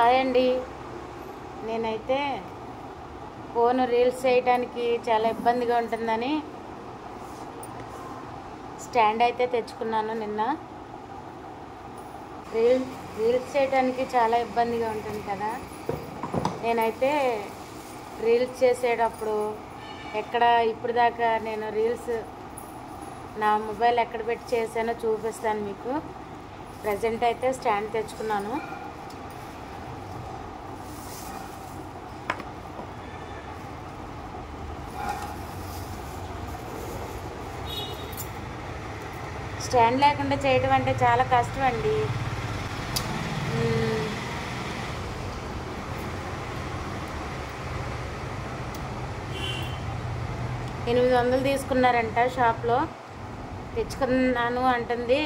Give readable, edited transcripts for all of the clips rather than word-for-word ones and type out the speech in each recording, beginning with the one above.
Hi అండి. నేనైతే phone reels చేయడానికి చాలా ఇబ్బందిగా ఉంటుందని స్టాండ్ అయితే తెచ్చుకున్నాను నిన్న. రీల్స్ చేయడానికి చాలా ఇబ్బందిగా ఉంటుంది కదా. నేనైతే రీల్స్ చేసేటప్పుడు ఇప్పుడు దాకా నేను రీల్స్ నా మొబైల్ ఎక్కడ పెట్టి చేశానో చూపిస్తాను మీకు. ప్రజెంట్ అయితే స్టాండ్ తెచ్చుకున్నాను. స్టాండ్ లేకుండా చేయడం అంటే చాలా కష్టం అండి. 800 తీసుకున్నారంట షాప్లో. తెచ్చుకున్నాను అంటుంది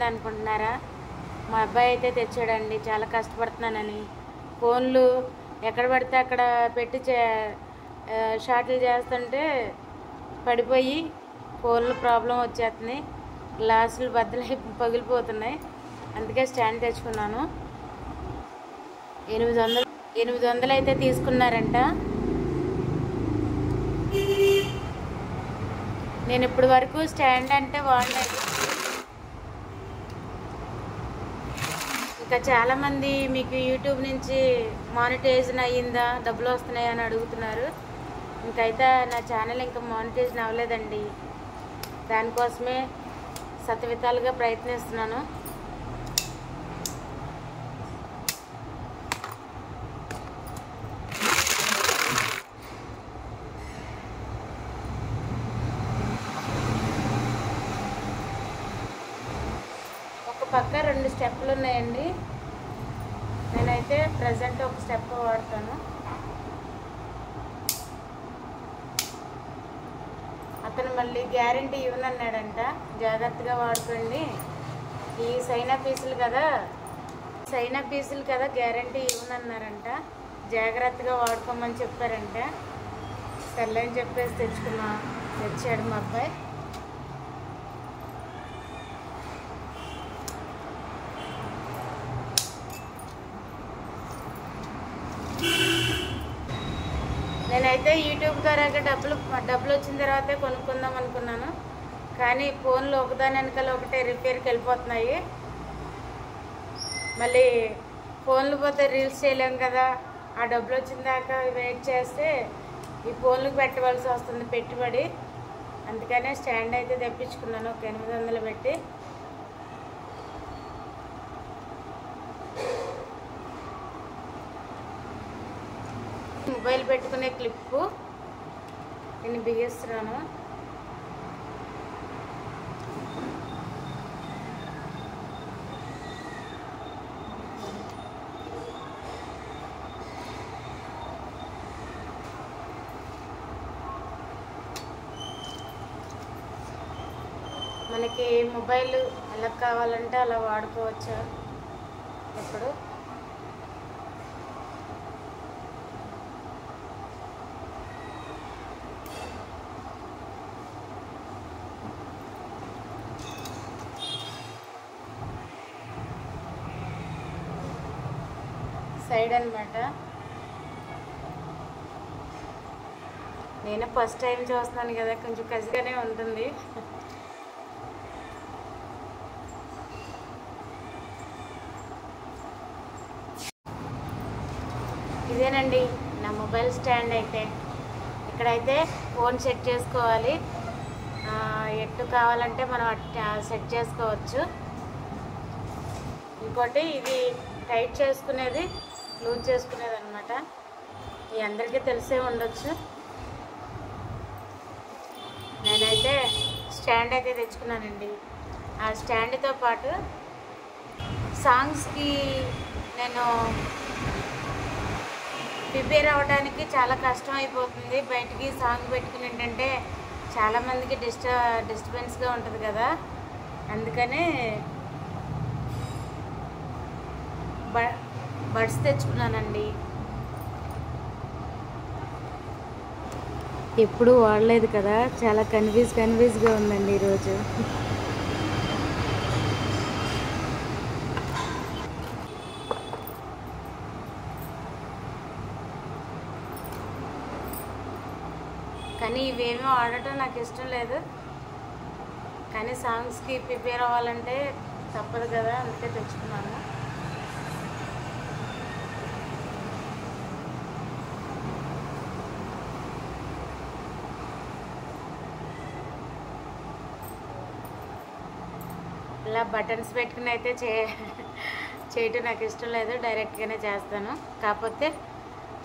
అనుకుంటున్నారా? మా అబ్బాయి అయితే తెచ్చాడండి. చాలా కష్టపడుతున్నానని ఫోన్లు ఎక్కడ పడితే అక్కడ పెట్టి షాట్లు చేస్తుంటే పడిపోయి ఫోన్లు ప్రాబ్లం వచ్చేస్తున్నాయి, గ్లాసులు బద్దలై పగిలిపోతున్నాయి. అందుకే స్టాండ్ తెచ్చుకున్నాను. 800 అయితే తీసుకున్నారంట. నేను ఇప్పటి వరకు స్టాండ్ అంటే వాడలేదు. ఇంకా చాలామంది మీకు యూట్యూబ్ నుంచి మానిటైజేషన్ అయ్యిందా, డబ్బులు వస్తున్నాయా అని అడుగుతున్నారు. ఇంకైతే నా ఛానల్ ఇంకా మానిటైజేషన్ అవ్వలేదండి. దానికోసమే శతవిధాలుగా ప్రయత్నిస్తున్నాను. ఒక పక్క 2 స్టెప్పులు ఉన్నాయండి. నేనైతే ప్రజెంట్ ఒక స్టెప్ వాడతాను. అతను మళ్ళీ గ్యారంటీ ఇవ్వనన్నాడంట. జాగ్రత్తగా వాడుకోండి, ఈ సైనా పీసులు కదా గ్యారంటీ ఇవ్వనన్నారంట. జాగ్రత్తగా వాడుకోమని చెప్పారంట. సర్లేని చెప్పేసి తెచ్చాడు మా అబ్బాయి. నేనైతే యూట్యూబ్ ద్వారా డబ్బులు వచ్చిన తర్వాతే కొనుక్కుందాం అనుకున్నాను. కానీ ఫోన్లు ఒకదాని వెనకాల ఒకటే రిపేర్కి వెళ్ళిపోతున్నాయి. మళ్ళీ ఫోన్లు పోతే రీల్స్ చేయలేం కదా. ఆ డబ్బులు వచ్చిన దాకా వెయిట్ చేస్తే ఈ ఫోన్లకు పెట్టవలసి వస్తుంది పెట్టుబడి. అందుకనే స్టాండ్ అయితే తెప్పించుకున్నాను ఒక 800 పెట్టి. మొబైల్ పెట్టుకునే క్లిప్పు నేను బిగిస్తున్నాను. మనకి మొబైల్ ఎలా కావాలంటే అలా వాడుకోవచ్చు. ఇప్పుడు సైడ్ అన్నమాట. నేను ఫస్ట్ టైం చూస్తున్నాను కదా, కొంచెం కసిగానే ఉంటుంది. ఇదేనండి నా మొబైల్ స్టాండ్. అయితే ఇక్కడైతే ఫోన్ సెట్ చేసుకోవాలి. ఎటు కావాలంటే మనం సెట్ చేసుకోవచ్చు. ఇంకోటి ఇది టైట్ చేసుకునేది, లూజ్ చేసుకునేది అనమాట. ఇది అందరికీ తెలిసే ఉండొచ్చు. నేనైతే స్టాండ్ అయితే తెచ్చుకున్నానండి. ఆ స్టాండ్తో పాటు సాంగ్స్కి నేను ప్రిపేర్ అవ్వడానికి చాలా కష్టం అయిపోతుంది. బయటికి సాంగ్ పెట్టుకుని ఏంటంటే చాలామందికి డిస్టర్బెన్స్గా ఉంటుంది కదా. అందుకనే బడ్స్ తెచ్చుకున్నానండి. ఎప్పుడు వాడలేదు కదా, చాలా కన్ఫ్యూజ్గా ఉందండి ఈరోజు. కానీ ఇవేమీ వాడటం నాకు ఇష్టం లేదు. కానీ సాంగ్స్కి ప్రిపేర్ అవ్వాలంటే తప్పదు కదా, అందుకే తెచ్చుకున్నాను. ఇలా బటన్స్ పెట్టుకుని అయితే చేయటం నాకు ఇష్టం లేదు, డైరెక్ట్గానే చేస్తాను. కాకపోతే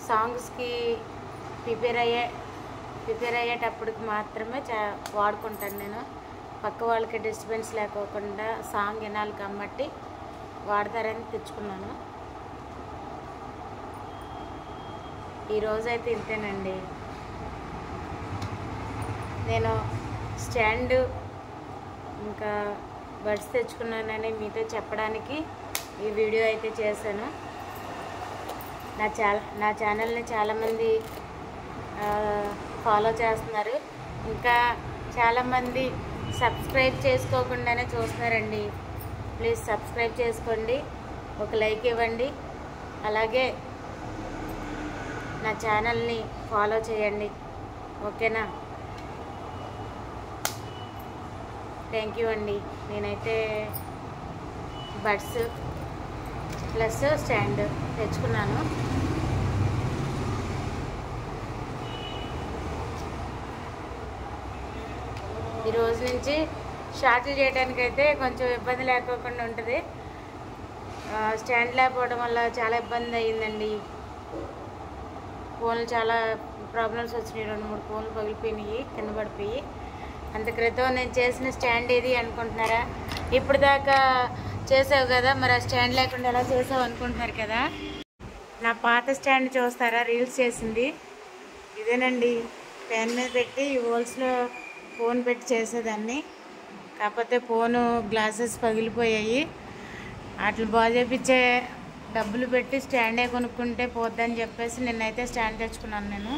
సాంగ్స్కి ప్రిపేర్ అయ్యేటప్పటికి మాత్రమే వాడుకుంటాను నేను. పక్క వాళ్ళకి డిస్టర్బెన్స్ లేకోకుండా సాంగ్ వినాలి కాబట్టి వాడతారని తెచ్చుకున్నాను. ఈరోజైతే ఇంతేనండి. నేను స్టాండ్ ఇంకా బడ్స్ తెచ్చుకున్నానని మీతో చెప్పడానికి ఈ వీడియో అయితే చేశాను. నా ఛానల్ని చాలామంది ఫాలో చేస్తున్నారు, ఇంకా చాలామంది సబ్స్క్రైబ్ చేసుకోకుండానే చూస్తున్నారండి. ప్లీజ్ సబ్స్క్రైబ్ చేసుకోండి, ఒక లైక్ ఇవ్వండి, అలాగే నా ఛానల్ని ఫాలో చేయండి. ఓకేనా? థ్యాంక్ యూ అండి. నేనైతే బడ్స్ ప్లస్ స్టాండ్ తెచ్చుకున్నాను. ఈ రోజు నుంచి షార్ట్లు చేయడానికైతే కొంచెం ఇబ్బంది లేకోకుండా ఉంటుంది. స్టాండ్ లేకపోవడం వల్ల చాలా ఇబ్బంది అయ్యిందండి. ఫోన్లు చాలా ప్రాబ్లమ్స్ వచ్చినాయి, 2-3 ఫోన్లు పగిలిపోయినాయి, కింద పడిపోయి. అంత క్రితం నేను చేసిన స్టాండ్ ఏది అనుకుంటున్నారా? ఇప్పుడు దాకా చేసావు కదా, మరి ఆ స్టాండ్ లేకుండా ఎలా చేసావు అనుకుంటున్నారు కదా. నా పాత స్టాండ్ చూస్తారా, రీల్స్ చేసింది ఇదేనండి. పెన్ మీద పెట్టి ఈ హోల్స్లో ఫోన్ పెట్టి చేసేదాన్ని. కాకపోతే ఫోను గ్లాసెస్ పగిలిపోయాయి. అట్లా బాగా చేపించే డబ్బులు పెట్టి స్టాండే కొనుక్కుంటే పోద్దని చెప్పేసి నిన్నైతే స్టాండ్ తెచ్చుకున్నాను నేను.